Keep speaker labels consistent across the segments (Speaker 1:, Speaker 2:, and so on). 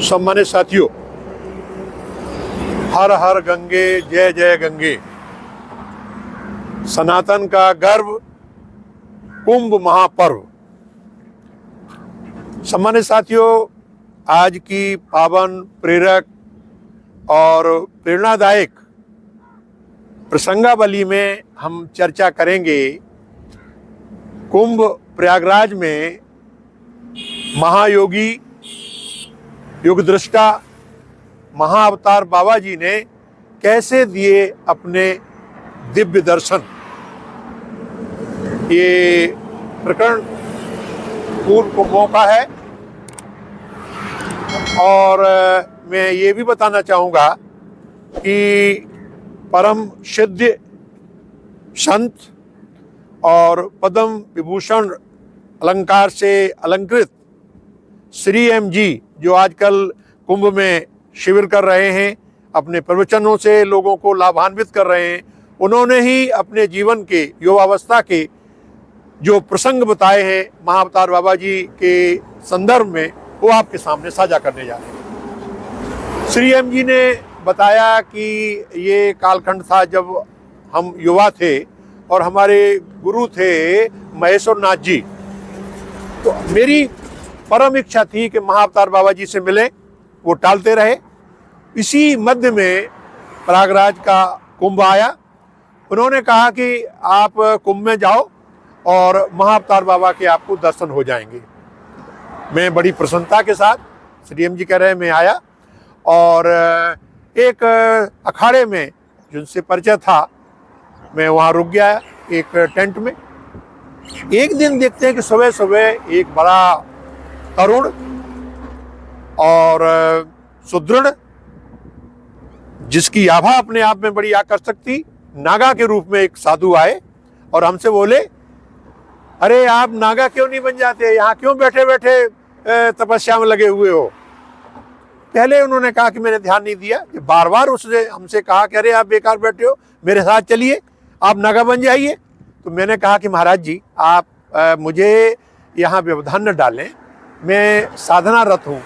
Speaker 1: सम्मानित साथियों, हर हर गंगे जय जय गंगे। सनातन का गर्व कुंभ महापर्व। सम्मानित साथियों, आज की पावन, प्रेरक और प्रेरणादायक प्रसंगावली में हम चर्चा करेंगे कुंभ प्रयागराज में महायोगी, युगदृष्टा, महाअवतार बाबा जी ने कैसे दिए अपने दिव्य दर्शन। ये प्रकरण पूर्व कुंभों का है और मैं ये भी बताना चाहूँगा कि परम सिद्ध संत और पद्म विभूषण अलंकार से अलंकृत श्री एम जी, जो आजकल कुंभ में शिविर कर रहे हैं, अपने प्रवचनों से लोगों को लाभान्वित कर रहे हैं, उन्होंने ही अपने जीवन के युवावस्था के जो प्रसंग बताए हैं महाअवतार बाबा जी के संदर्भ में, वो आपके सामने साझा करने जा रहे हैं। श्री एम जी ने बताया कि ये कालखंड था जब हम युवा थे और हमारे गुरु थे महेश्वर नाथ जी। तो मेरी परम इच्छा थी कि महाअवतार बाबा जी से मिलें, वो टालते रहे। इसी मध्य में प्रयागराज का कुंभ आया। उन्होंने कहा कि आप कुंभ में जाओ और महाअवतार बाबा के आपको दर्शन हो जाएंगे। मैं बड़ी प्रसन्नता के साथ, श्री एम जी कह रहे हैं, मैं आया और एक अखाड़े में जिनसे परिचय था, मैं वहाँ रुक गया एक टेंट में। एक दिन देखते हैं कि सुबह सुबह एक बड़ा तरुण और सुदृढ़, जिसकी आभा अपने आप में बड़ी आकर्षक थी, नागा के रूप में एक साधु आए और हमसे बोले, अरे आप नागा क्यों नहीं बन जाते, यहाँ क्यों बैठे बैठे तपस्या में लगे हुए हो। पहले उन्होंने कहा कि मैंने ध्यान नहीं दिया। बार बार उसने हमसे कहा कि अरे आप बेकार बैठे हो, मेरे साथ चलिए, आप नागा बन जाइए। तो मैंने कहा कि महाराज जी, आप मुझे यहाँ व्यवधान न डालें, मैं साधनारत हूँ।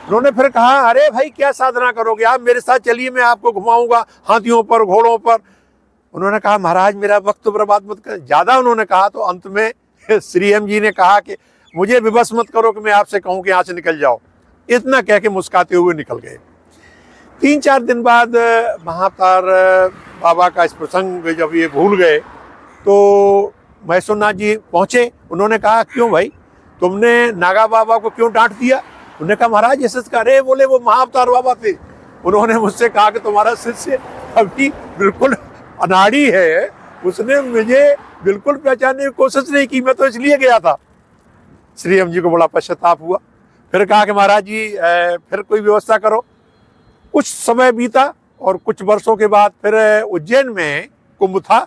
Speaker 1: उन्होंने फिर कहा, अरे भाई क्या साधना करोगे, आप मेरे साथ चलिए, मैं आपको घुमाऊंगा हाथियों पर, घोड़ों पर। उन्होंने कहा, महाराज मेरा वक्त बर्बाद मत कर। ज़्यादा उन्होंने कहा तो अंत में श्री एम जी ने कहा कि मुझे विवश मत करो कि मैं आपसे कहूँ कि यहाँ से निकल जाओ। इतना कह के मुस्कुराते हुए निकल गए। 3-4 दिन बाद महाअवतार बाबा का इस प्रसंग जब ये भूल गए तो महेश्वर नाथ जी पहुँचे। उन्होंने कहा, क्यों भाई, तुमने नागा बाबा को क्यों डांट दिया। उन्होंने कहा, महाराज ऐसे अरे बोले वो महाअवतार बाबा थे। उन्होंने मुझसे कहा कि तुम्हारा शिष्य अभी बिल्कुल अनाड़ी है, उसने मुझे बिल्कुल पहचानने की कोशिश नहीं की, मैं तो इसलिए गया था। श्री एम जी को बड़ा पश्चाताप हुआ। फिर कहा कि महाराज जी फिर कोई व्यवस्था करो। कुछ समय बीता और कुछ वर्षों के बाद फिर उज्जैन में कुंभ था।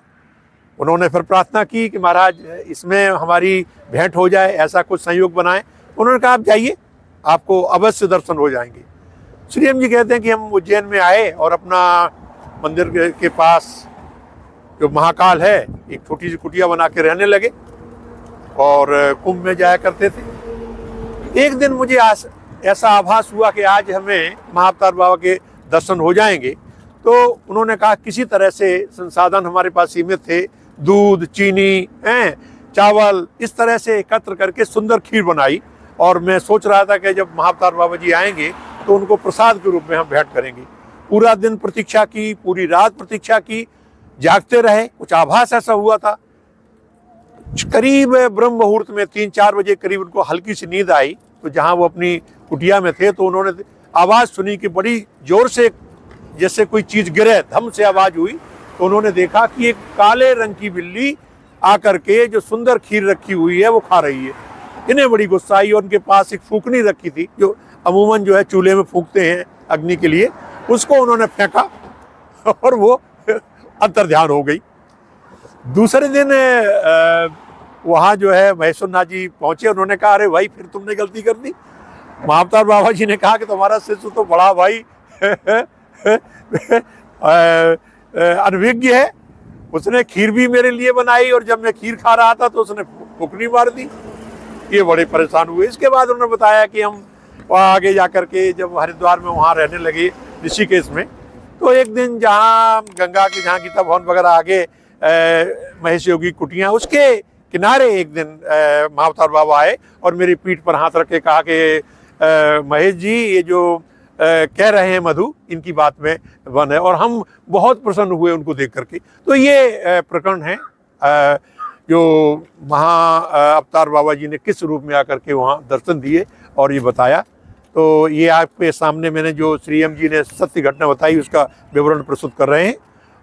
Speaker 1: उन्होंने फिर प्रार्थना की कि महाराज इसमें हमारी भेंट हो जाए, ऐसा कुछ संयोग बनाएं। उन्होंने कहा, आप जाइए, आपको अवश्य दर्शन हो जाएंगे। श्री एम जी कहते हैं कि हम उज्जैन में आए और अपना मंदिर के पास जो महाकाल है, एक छोटी सी कुटिया बना के रहने लगे और कुंभ में जाया करते थे। एक दिन मुझे ऐसा आभास हुआ कि आज हमें महाअवतार बाबा के दर्शन हो जाएंगे। तो उन्होंने कहा, किसी तरह से संसाधन हमारे पास सीमित थे, दूध, चीनी, चावल, इस तरह से एकत्र करके सुंदर खीर बनाई और मैं सोच रहा था कि जब महाअवतार बाबा जी आएंगे तो उनको प्रसाद के रूप में हम भेंट करेंगे। पूरा दिन प्रतीक्षा की, पूरी रात प्रतीक्षा की, जागते रहे। कुछ आभास ऐसा हुआ था। करीब ब्रह्म मुहूर्त में 3-4 बजे करीब उनको हल्की सी नींद आई। तो जहाँ वो अपनी कुटिया में थे तो उन्होंने आवाज़ सुनी कि बड़ी जोर से जैसे कोई चीज़ गिरे, धम से आवाज़ हुई। तो उन्होंने देखा कि एक काले रंग की बिल्ली आकर के जो सुंदर खीर रखी हुई है वो खा रही है। इन्हें बड़ी गुस्सा आई और उनके पास एक फूकनी रखी थी, जो अमूमन जो है चूल्हे में फूकते हैं अग्नि के लिए, उसको उन्होंने फेंका और वो अंतर्ध्यान हो गई। दूसरे दिन वहाँ जो है महेश्वर नाथ जी पहुँचे। उन्होंने कहा, अरे भाई फिर तुमने गलती कर दी। महाअवतार बाबा जी ने कहा कि तुम्हारा शिष्य तो बड़ा भाई अनभिज्ञ है, उसने खीर भी मेरे लिए बनाई और जब मैं खीर खा रहा था तो उसने फुकनी मार दी। ये बड़े परेशान हुए। इसके बाद उन्होंने बताया कि हम वहाँ आगे जा कर के जब हरिद्वार में वहाँ रहने लगे ऋषिकेश में, तो एक दिन जहाँ गंगा के जहाँ गीता भवन वगैरह आगे महेश योगी कुटिया, उसके किनारे एक दिन महाअवतार बाबा आए और मेरी पीठ पर हाथ रख के कहा कि महेश जी, ये जो कह रहे हैं मधु, इनकी बात में वन है। और हम बहुत प्रसन्न हुए उनको देख करके। तो ये प्रकरण है जो महाअवतार बाबा जी ने किस रूप में आकर के वहाँ दर्शन दिए और ये बताया। तो ये आपके सामने मैंने जो श्री एम जी ने सत्य घटना बताई उसका विवरण प्रस्तुत कर रहे हैं,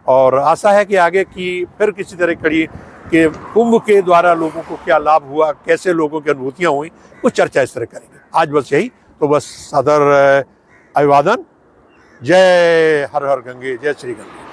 Speaker 1: और आशा है कि आगे की फिर किसी तरह कड़ी कि कुंभ के द्वारा लोगों को क्या लाभ हुआ, कैसे लोगों की अनुभूतियाँ हुई, कुछ चर्चा इस तरह करेंगे। आज बस यही, तो बस सादर अभिवादन। जय हर हर गंगे, जय श्री गंगे।